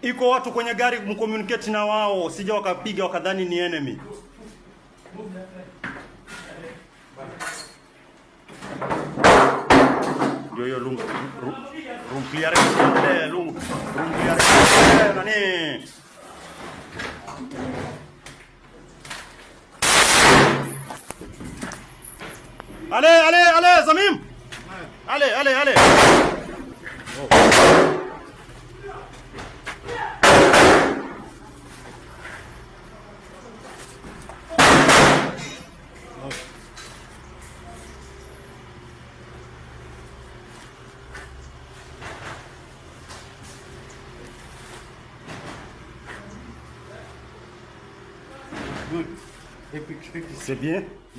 Iko watu kwenye gari mcommunicate na wao, sija wakapiga wakadhani ni enemy. Yo room clearance, room clearance nani? Ale Zamim. Ale. Good. C'est bien.